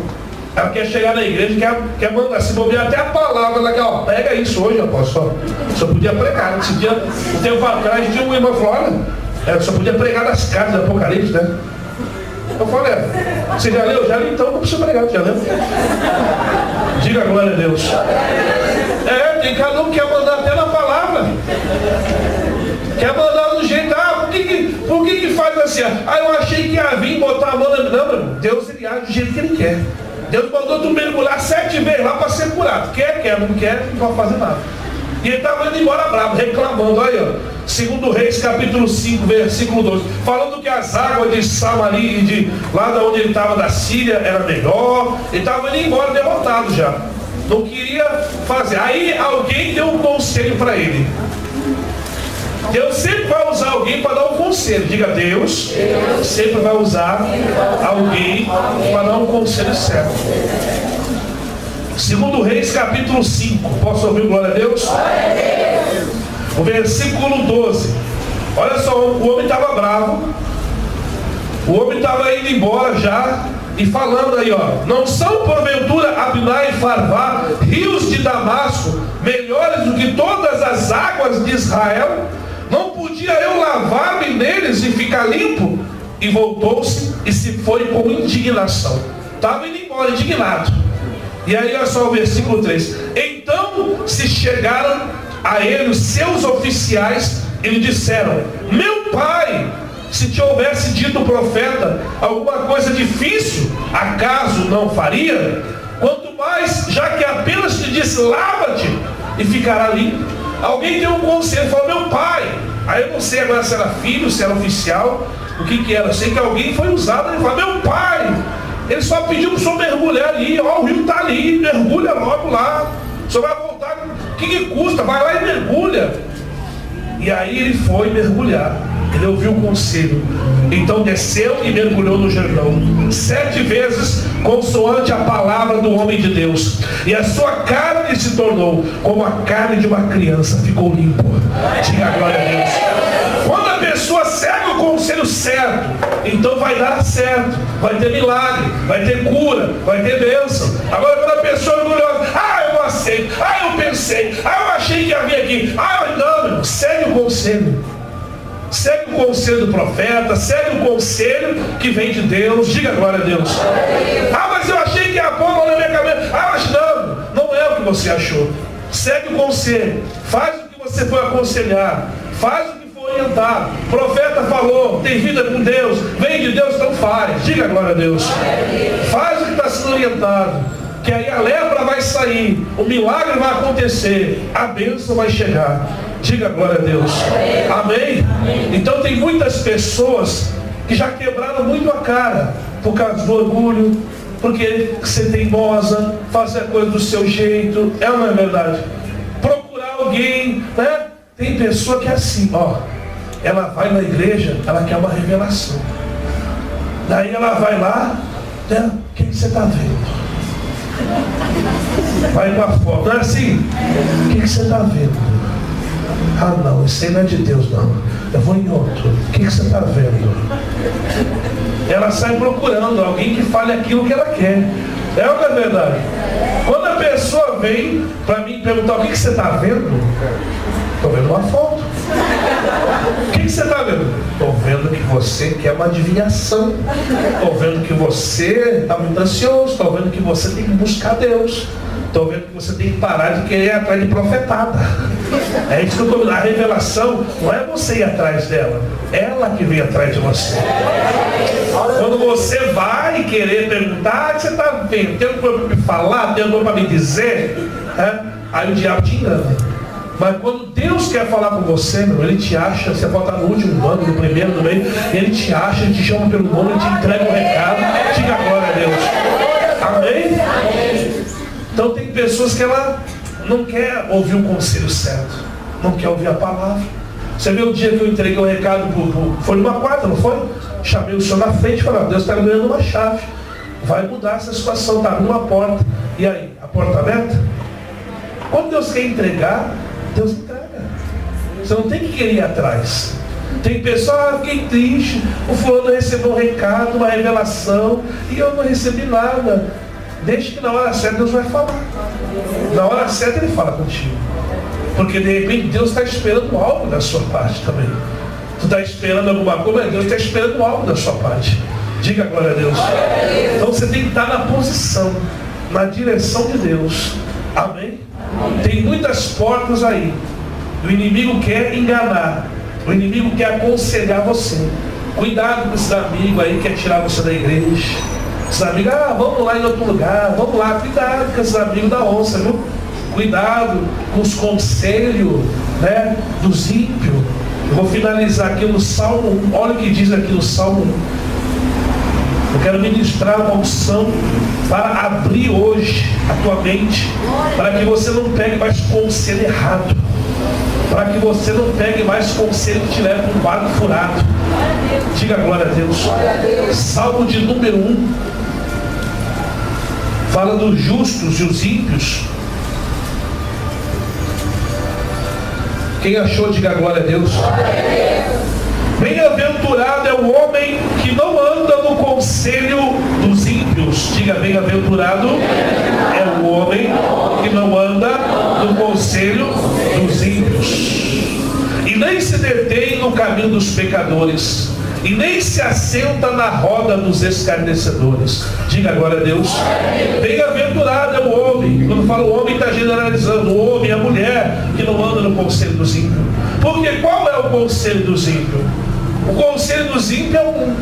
S1: Ela quer chegar na igreja, quer mandar, se mover até a palavra, ela quer, ó, pega isso hoje, apóstolo. Só podia pregar. Esse dia, um tempo atrás, tinha uma irmã falando, olha, só podia pregar nas cartas do Apocalipse, né? Eu falei, você já leu? Já li, então não precisa pregar, já leu? Diga a glória a Deus. Tem cada um que quer mandar até na palavra. Quer mandar do jeito, por que faz assim? Eu achei que ia vir botar a mão na... Não, meu irmão, Deus ele age do jeito que ele quer. Deus mandou tu mergulhar 7 vezes lá para ser curado. Quer, não quer, não vai fazer nada. E ele estava indo embora bravo, reclamando. Olha, ó, 2 Reis, capítulo 5, versículo 12. Falando que as águas de Samaria, de lá de onde ele estava, da Síria, era melhor. Ele estava indo embora derrotado já. Não queria fazer. Aí alguém deu um conselho para ele. Deus sempre vai usar alguém para dar um conselho. Diga, Deus sempre vai usar alguém para dar um conselho certo. 2 Reis, capítulo 5. Posso ouvir glória a Deus? O versículo 12. Olha só, o homem estava bravo. O homem estava indo embora já. E falando aí, ó, não são porventura Abná e Farvá, rios de Damasco, melhores do que todas as águas de Israel? Não podia eu lavar-me neles e ficar limpo? E voltou-se e se foi com indignação. Estava indo embora, indignado. E aí olha só o versículo 3. Então se chegaram a ele os seus oficiais e lhe disseram: meu pai, se te houvesse dito o profeta alguma coisa difícil, acaso não faria? Quanto mais, já que apenas te disse, lava-te e ficará limpo. Alguém deu um conselho, falou: meu pai. Aí eu não sei agora se era filho, se era oficial, o que era. Eu sei que alguém foi usado. Ele falou: meu pai, ele só pediu para o senhor mergulhar ali. Ó, o rio está ali, mergulha logo lá. O senhor vai voltar, o que custa? Vai lá e mergulha. E aí ele foi mergulhar. Ele ouviu o conselho. Então desceu e mergulhou no Jordão 7 vezes, consoante a palavra do homem de Deus. E a sua carne se tornou como a carne de uma criança. Ficou limpo. Diga a glória a Deus. Quando a pessoa segue o conselho certo, então vai dar certo. Vai ter milagre, vai ter cura, vai ter bênção. Agora quando a pessoa é orgulhosa, eu não aceito, eu pensei, eu achei que ia vir aqui, não, segue o conselho. Segue o conselho do profeta, segue o conselho que vem de Deus. Diga glória a Deus. Mas eu achei que ia pôr a mão na minha cabeça. Mas não é o que você achou. Segue o conselho, faz o que você foi aconselhar, faz o que foi orientado. O profeta falou, tem vida com Deus, vem de Deus, então faz. Diga glória a Deus. Faz o que está sendo orientado, que aí a lepra vai sair, o milagre vai acontecer, a bênção vai chegar. Diga glória a Deus. Amém? Então tem muitas pessoas que já quebraram muito a cara por causa do orgulho, porque você é teimosa, fazer a coisa do seu jeito. É ou não é verdade? Procurar alguém, né? Tem pessoa que é assim, ó. Ela vai na igreja, ela quer uma revelação. Daí ela vai lá, né? O que você está vendo? Vai para fora. Não é assim? O que você está vendo? Não, esse aí não é de Deus, não. Eu vou em outro. O que você está vendo? Ela sai procurando alguém que fale aquilo que ela quer. É ou não é verdade? Quando a pessoa vem para mim perguntar: o que você está vendo? Estou vendo uma foto. O que você está vendo? Estou vendo que você quer uma adivinhação. Estou vendo que você está muito ansioso. Estou vendo que você tem que buscar Deus. Estou vendo que você tem que parar de querer ir atrás de profetada. É isso que eu estou vendo. A revelação não é você ir atrás dela, ela que vem atrás de você. Quando você vai querer perguntar: você está vendo? Tem alguma coisa para me falar? Tem alguma coisa para me dizer? Aí o diabo te engana. Mas quando Deus quer falar com você, ele te acha. Você pode estar no último bando, no primeiro, no meio. Ele te acha, ele te chama pelo nome, ele te entrega o recado. Diga glória a Deus. Amém? Então tem pessoas que ela não quer ouvir o conselho certo, não quer ouvir a palavra. Você viu o dia que eu entreguei o recado, foi numa quarta, não foi? Chamei o senhor na frente e falei, Deus está me dando uma chave. Vai mudar essa situação, está abrindo uma porta. E aí, a porta aberta? Quando Deus quer entregar, Deus entrega. Você não tem que querer ir atrás. Tem pessoa, fiquei triste, o fulano recebeu um recado, uma revelação, e eu não recebi nada. Desde que na hora certa Deus vai falar. Na hora certa Ele fala contigo. Porque de repente Deus está esperando algo da sua parte também. Tu está esperando alguma coisa, mas Deus está esperando algo da sua parte. Diga glória a Deus. Então você tem que estar na posição, na direção de Deus. Amém? Tem muitas portas aí. O inimigo quer enganar. O inimigo quer aconselhar você. Cuidado com esses amigos aí que quer tirar você da igreja. Esses amigos, vamos lá em outro lugar, vamos lá. Cuidado com esses amigos da onça, viu? Cuidado com os conselhos, né, dos ímpios. Eu vou finalizar aqui no Salmo 1. Olha o que diz aqui no Salmo 1. Eu quero ministrar uma unção para abrir hoje a tua mente, para que você não pegue mais conselho errado, para que você não pegue mais conselho que te leve para um barco furado. Diga glória a Deus. Salmo de número 1 fala dos justos e os ímpios. Quem achou, diga glória a Deus. Bem-aventurado é o homem que não anda no conselho dos ímpios. Diga, bem-aventurado é o homem que não anda no conselho dos ímpios. E nem se detém no caminho dos pecadores. E nem se assenta na roda dos escarnecedores. Diga glória a Deus. Bem-aventurado é o homem. Quando fala o homem, está generalizando. O homem, a mulher que não anda no conselho dos ímpios. Porque qual é o conselho dos ímpios? O conselho dos ímpios é um.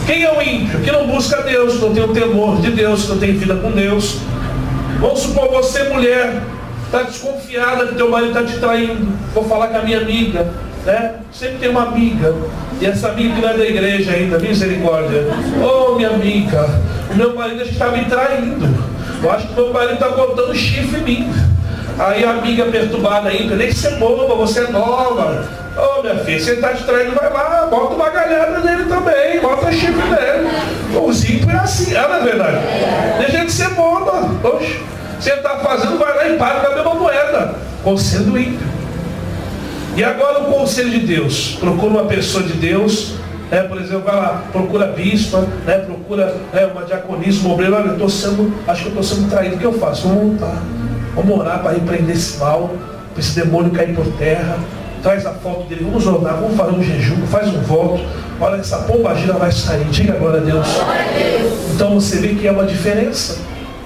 S1: Quem é o ímpio? Que não busca Deus, não tem o temor de Deus, não tem vida com Deus. Vamos supor, você, mulher, está desconfiada que teu marido está te traindo. Vou falar com a minha amiga, né? Sempre tem uma amiga, e essa amiga que não é da igreja ainda, misericórdia. Oh, minha amiga, o meu marido está me traindo. Eu acho que o meu marido está botando chifre em mim. Aí a amiga perturbada ainda, nem ser boba, você é nova. Ô, minha filha, você está te traindo, vai lá, bota uma galhada nele também, bota chifre nele. Os ímpios é assim, não é verdade? Deixa de ser boba. Oxe, você está fazendo, vai lá e paga com a mesma moeda. Conselho do ímpio. E agora o conselho de Deus. Procura uma pessoa de Deus, né? Por exemplo, vai lá, procura bispa, né? Procura, né, uma diaconisa, um obreiro. Olha, acho que eu estou sendo traído, o que eu faço? Vamos lutar. Vamos orar para repreender esse mal, para esse demônio cair por terra. Traz a foto dele, vamos orar, vamos fazer um jejum, faz um voto. Olha, essa pombagira vai sair. Diga glória a Deus. Então você vê que é uma diferença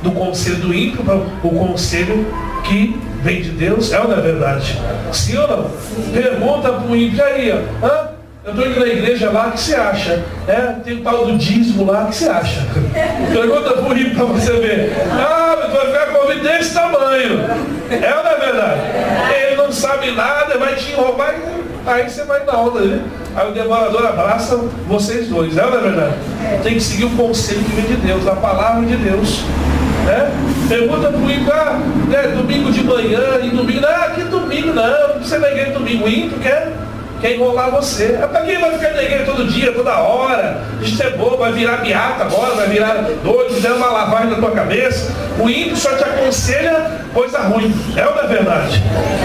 S1: do conselho do ímpio para o conselho que vem de Deus. É ou não é verdade? Sim ou não? Pergunta para o ímpio, aí, eu estou indo na igreja lá, o que você acha? Tem o tal do dízimo lá, o que você acha? Pergunta para o ímpio para você ver. Tu vai ficar com convite desse tamanho. É ou não é verdade? Ele não sabe nada, vai te enrolar, aí você vai na onda, né? Aí o devorador abraça vocês dois. É ou não é verdade? Tem que seguir o conselho que vem de Deus, a palavra de Deus. Pergunta para o ímpio, domingo de manhã, e domingo, que domingo não precisa ir na igreja domingo. O ímpio quer enrolar você. Para quem vai ficar na igreja todo dia, toda hora? Isso é bom, vai virar beata agora, vai virar doido, fizer uma lavagem na tua cabeça. O ímpio só te aconselha coisa ruim. É ou não é verdade?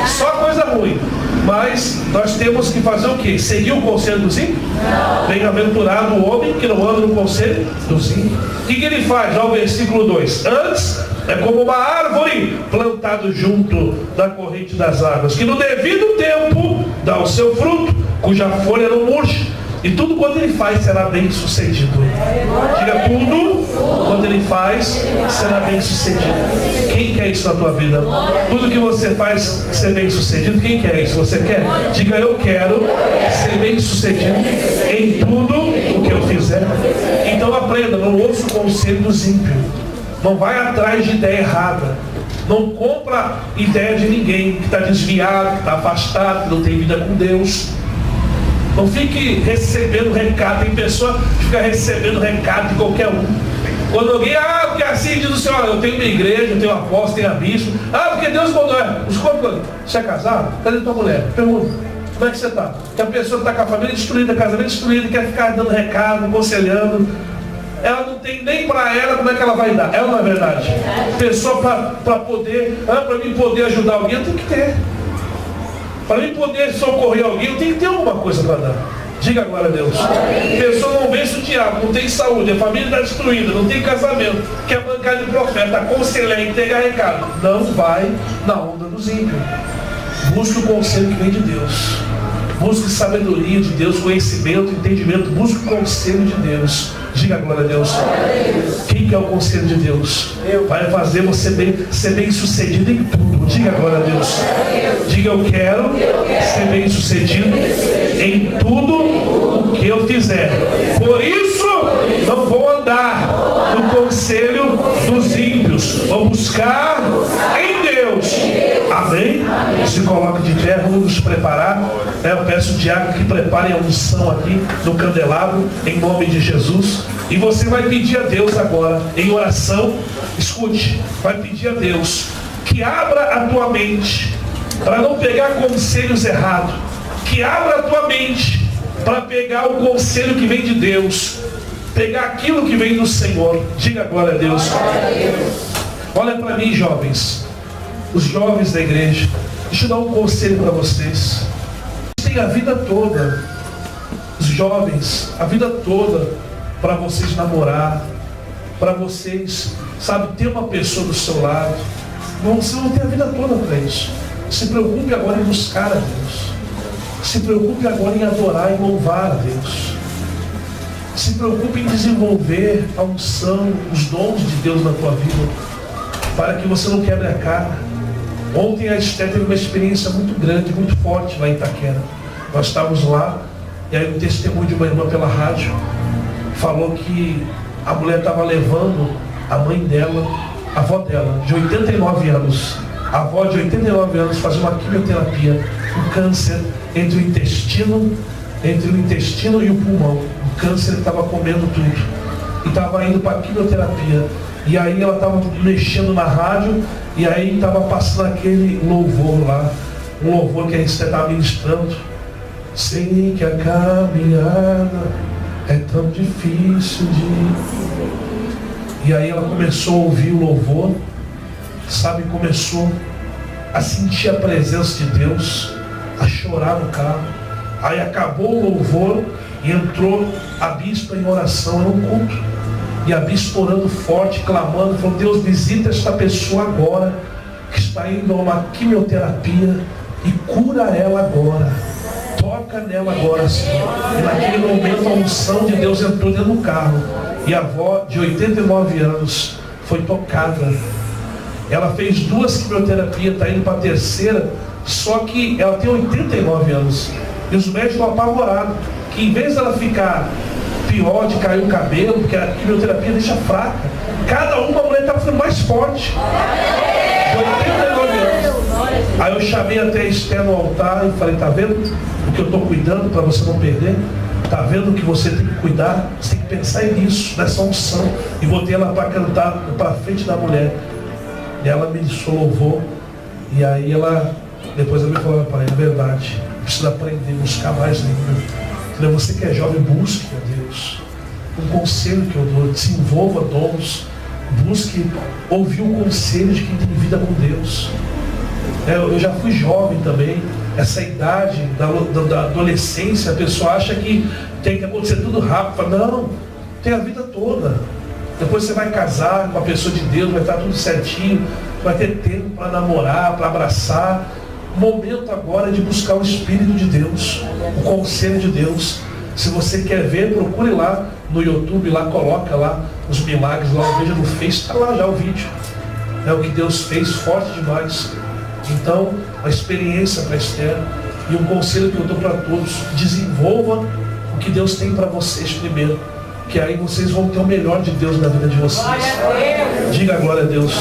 S1: Só coisa ruim. Mas nós temos que fazer o quê? Seguir o conselho dos ímpios? Bem-aventurado o homem que não anda no conselho dos ímpios. O que ele faz? Olha o versículo 2. Antes é como uma árvore plantada junto da corrente das águas, que no devido tempo dá o seu fruto, cuja folha não murcha, e tudo quanto ele faz será bem sucedido. Diga, tudo quanto ele faz será bem sucedido. Quem quer isso na tua vida? Tudo que você faz ser bem sucedido. Quem quer isso? Você quer? Diga, eu quero ser bem sucedido em tudo o que eu fizer. Então aprenda, não ouça o conselho dos ímpios. Não vai atrás de ideia errada. Não compra ideia de ninguém que está desviado, que está afastado, que não tem vida com Deus. Não fique recebendo recado. Tem pessoa que fica recebendo recado de qualquer um. Quando alguém, porque assim diz o Senhor, eu tenho uma igreja, eu tenho um apóstolo, tenho um bispo. Porque Deus mandou. Escuta, você é casado? Cadê tua mulher? Pergunta. Como é que você está? Que a pessoa está com a família destruída, casamento destruído, quer ficar dando recado, aconselhando. Ela não tem nem para ela como é que ela vai dar. É ou não é verdade? Pessoa para poder, para mim poder ajudar alguém, eu tenho que ter. Para mim poder socorrer alguém, eu tenho que ter alguma coisa para dar. Diga agora a Deus. A pessoa não vence o diabo, não tem saúde, a família está destruída, não tem casamento, quer bancar de profeta, aconselhar, entregar recado. Não vai na onda dos ímpios. Busque o conselho que vem de Deus. Busque sabedoria de Deus, conhecimento, entendimento. Busque o conselho de Deus. Diga glória a Deus. Quem quer o conselho de Deus? Vai fazer você ser bem sucedido em tudo. Diga glória a Deus. Diga eu quero ser bem sucedido em tudo o que eu fizer. Por isso não vou andar no conselho dos ímpios. Vou buscar em Deus. Amém? Se coloque de pé, vamos nos preparar. Eu peço o diácono que prepare a unção aqui no candelabro, em nome de Jesus. E você vai pedir a Deus agora, em oração, escute, vai pedir a Deus que abra a tua mente para não pegar conselhos errados, que abra a tua mente para pegar o conselho que vem de Deus, pegar aquilo que vem do Senhor. Diga glória a Deus. Olha para mim, jovens, os jovens da igreja, deixa eu dar um conselho para vocês. Tem a vida toda, os jovens, a vida toda, para vocês namorar, para vocês, sabe, ter uma pessoa do seu lado. Você não tem a vida toda para isso. Se preocupe agora em buscar a Deus. Se preocupe agora em adorar e louvar a Deus. Se preocupe em desenvolver a unção, os dons de Deus na tua vida, para que você não quebre a cara. Ontem a Esther teve uma experiência muito grande, muito forte lá em Itaquera. Nós estávamos lá, e aí um testemunho de uma irmã pela rádio falou que a mulher estava levando a mãe dela, a avó dela, de 89 anos, a avó de 89 anos, fazer uma quimioterapia, um câncer entre o intestino e o pulmão. O câncer estava comendo tudo. E estava indo para a quimioterapia. E aí ela estava mexendo na rádio, e aí estava passando aquele louvor lá, um louvor que a gente estava ministrando. Sei que a caminhada é tão difícil de... E aí ela começou a ouvir o louvor, sabe, começou a sentir a presença de Deus, a chorar no carro. Aí acabou o louvor e entrou a bispa em oração, era um culto. E a bispa orando forte, clamando, falou: Deus, visita esta pessoa agora, que está indo a uma quimioterapia, e cura ela agora. Toca nela agora, Senhor. E naquele momento a unção de Deus entrou dentro do carro. E a avó de 89 anos foi tocada. Ela fez 2 quimioterapias, está indo para a terceira. Só que ela tem 89 anos. E os médicos estão apavorados, que em vez dela ficar pior, de cair o cabelo, porque a quimioterapia deixa fraca, cada uma a mulher está ficando mais forte. De 89 anos. Aí eu chamei até a Esther no altar e falei: tá vendo o que eu estou cuidando para você não perder? Tá vendo que você tem que cuidar? Você tem que pensar nisso, nessa unção. E botei ela para cantar para frente da mulher. E ela me louvou. E aí ela, depois ela me falou: pai, é verdade, precisa aprender, buscar mais ainda. Você que é jovem, busque a Deus. Um conselho que eu dou: desenvolva dons. Busque ouvir o conselho de quem tem vida com Deus. Eu já fui jovem também. Essa idade da adolescência, a pessoa acha que tem que acontecer tudo rápido. Fala: não, tem a vida toda. Depois você vai casar com uma pessoa de Deus, vai estar tudo certinho, vai ter tempo para namorar, para abraçar. O momento agora é de buscar o Espírito de Deus, o conselho de Deus. Se você quer ver, procure lá no YouTube, lá coloca lá os milagres, lá veja no Face, está lá já o vídeo. É o que Deus fez, forte demais. Então, a experiência para Esther, e um conselho que eu dou para todos: desenvolva o que Deus tem para vocês primeiro, que aí vocês vão ter o melhor de Deus na vida de vocês. Diga glória a Deus.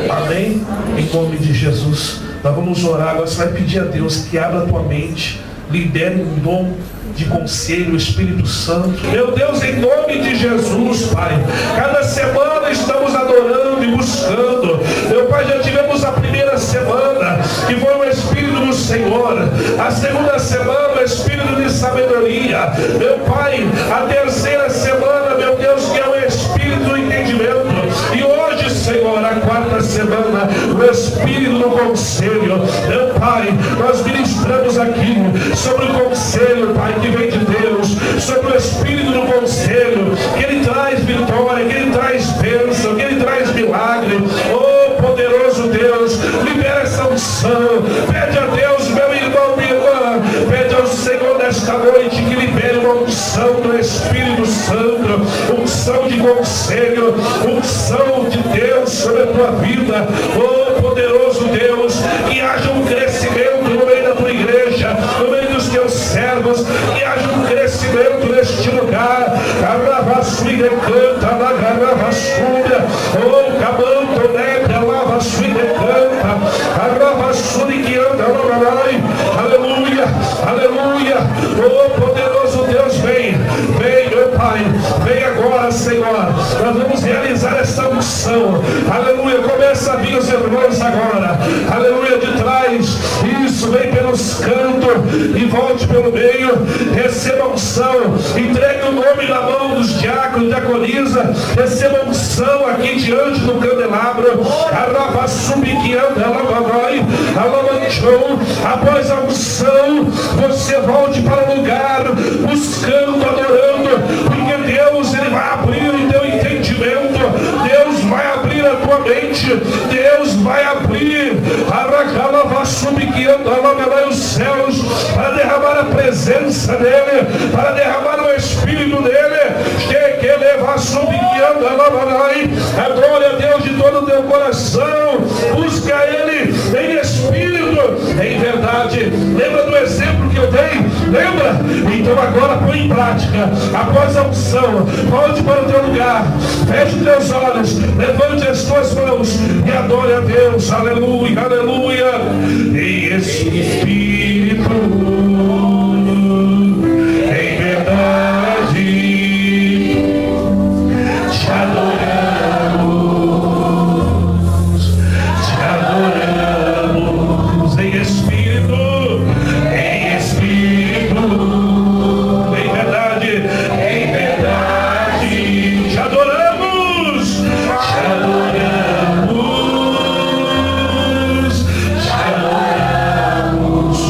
S1: Amém? Em nome de Jesus. Nós vamos orar agora. Você vai pedir a Deus que abra a tua mente, libere um dom de conselho, o Espírito Santo. Meu Deus, em nome de Jesus, Pai, cada semana estamos adorando e buscando. Meu Pai, já tivemos a primeira semana, que foi o Espírito do Senhor. A segunda semana, o espírito de sabedoria. Meu Pai, a terceira semana, meu Deus, que é o espírito do entendimento. E hoje, Senhor, a quarta semana, o espírito do conselho. Meu Pai, nós ministramos aqui sobre o conselho, Pai, que vem de Deus, sobre o espírito do conselho, que ele traz vitória, que ele traz bênção, que ele traz milagre. Oh, poderoso Deus, libera essa unção. Pede a Deus, meu irmão, minha irmã, pede ao Senhor nesta noite que libere uma unção do Espírito Santo, unção de conselho, unção de Deus sobre a tua vida. Oh, poderoso Deus, que haja um crescimento no meio da tua igreja, no meio dos teus servos, que haja um crescimento neste lugar. Caravaçuíra canta, na caravaçuíra, oh, camanto, negra, lavaçuíra canta, caravaçuíra que anda, aleluia, aleluia. Oh, poderoso Deus, vem, meu Pai, vem agora, Senhor. Nós vamos realizar essa unção, aleluia. Começa a vir os irmãos agora, aleluia, de trás, isso, vem pelos cantos e volte pelo meio. Receba a unção, entregue o nome na mão dos diáconos, diaconisa. Receba a unção aqui diante do candelabro. Após a unção, você volte para o lugar, buscando, adorando, porque Deus, ele vai abrir o teu entendimento, Deus vai abrir a tua mente, Deus vai abrir os céus para derramar a presença dele, para derramar o Espírito dele. Adore a Deus de todo o teu coração, busca ele em espírito, em verdade. Lembra do exemplo que eu dei? Lembra? Então agora põe em prática. Após a unção, volte para o teu lugar, feche os teus olhos, levante as tuas mãos e adore a Deus. Aleluia, aleluia. Em espírito, em verdade, te adoramos, em espírito, em verdade, te adoramos, te adoramos,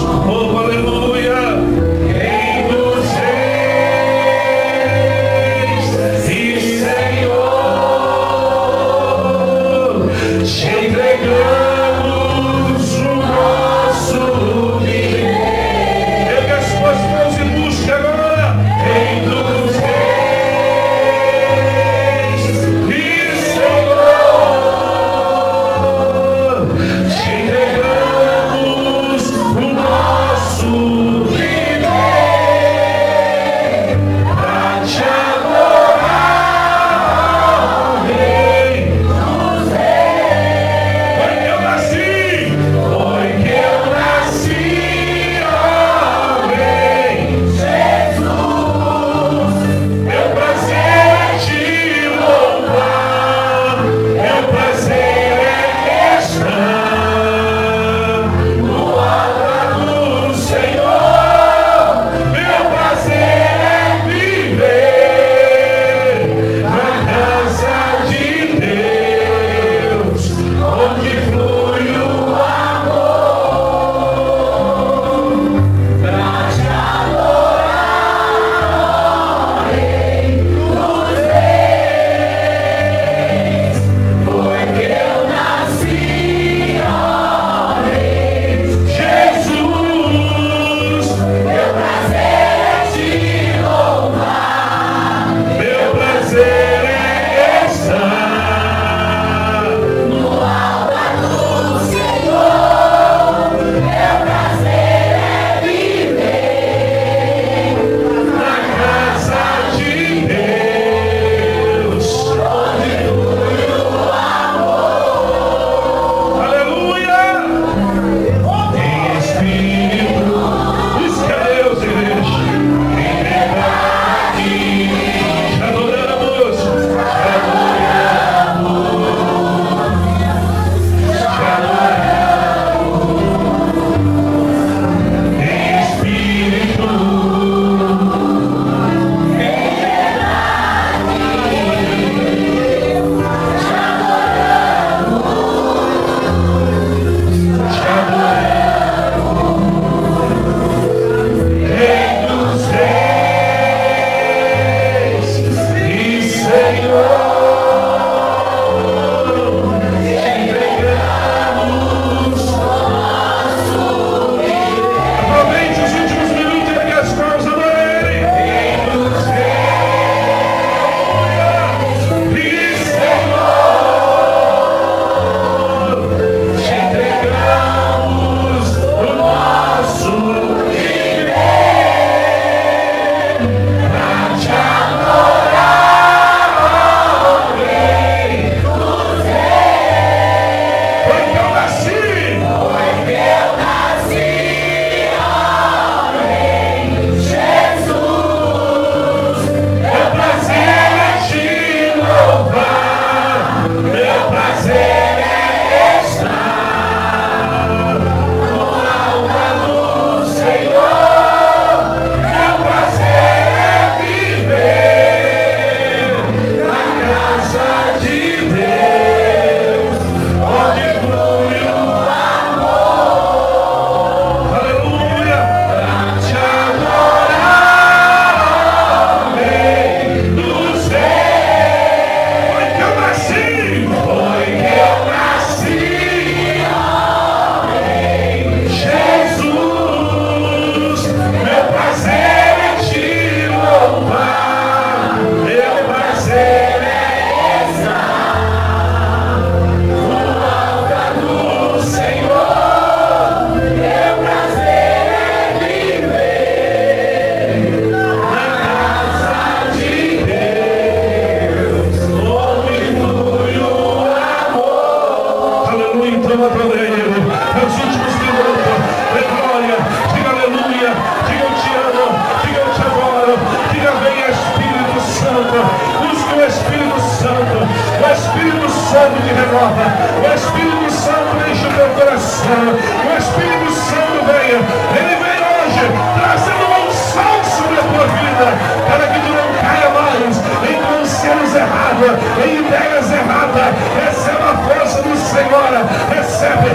S1: Santo te renova. O Espírito Santo enche o teu coração. O Espírito Santo venha. Ele vem hoje trazendo uma unção sobre a tua vida, para que tu não caia mais em conselhos errados, em ideias erradas. Recebe a força do Senhor. Recebe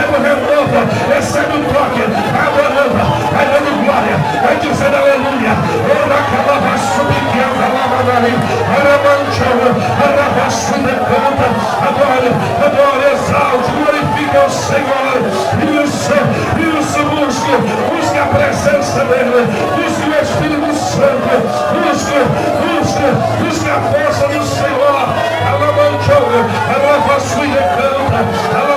S1: o renovo. Recebe o toque. Adorando, vai dando glória, vai dizendo aleluia. Ora acabava subir, adora, exalte, glorifica o Senhor. Isso, busque a presença dele, busque o Espírito Santo, busque a força do Senhor. Ela manchou, ela passou e canta, ela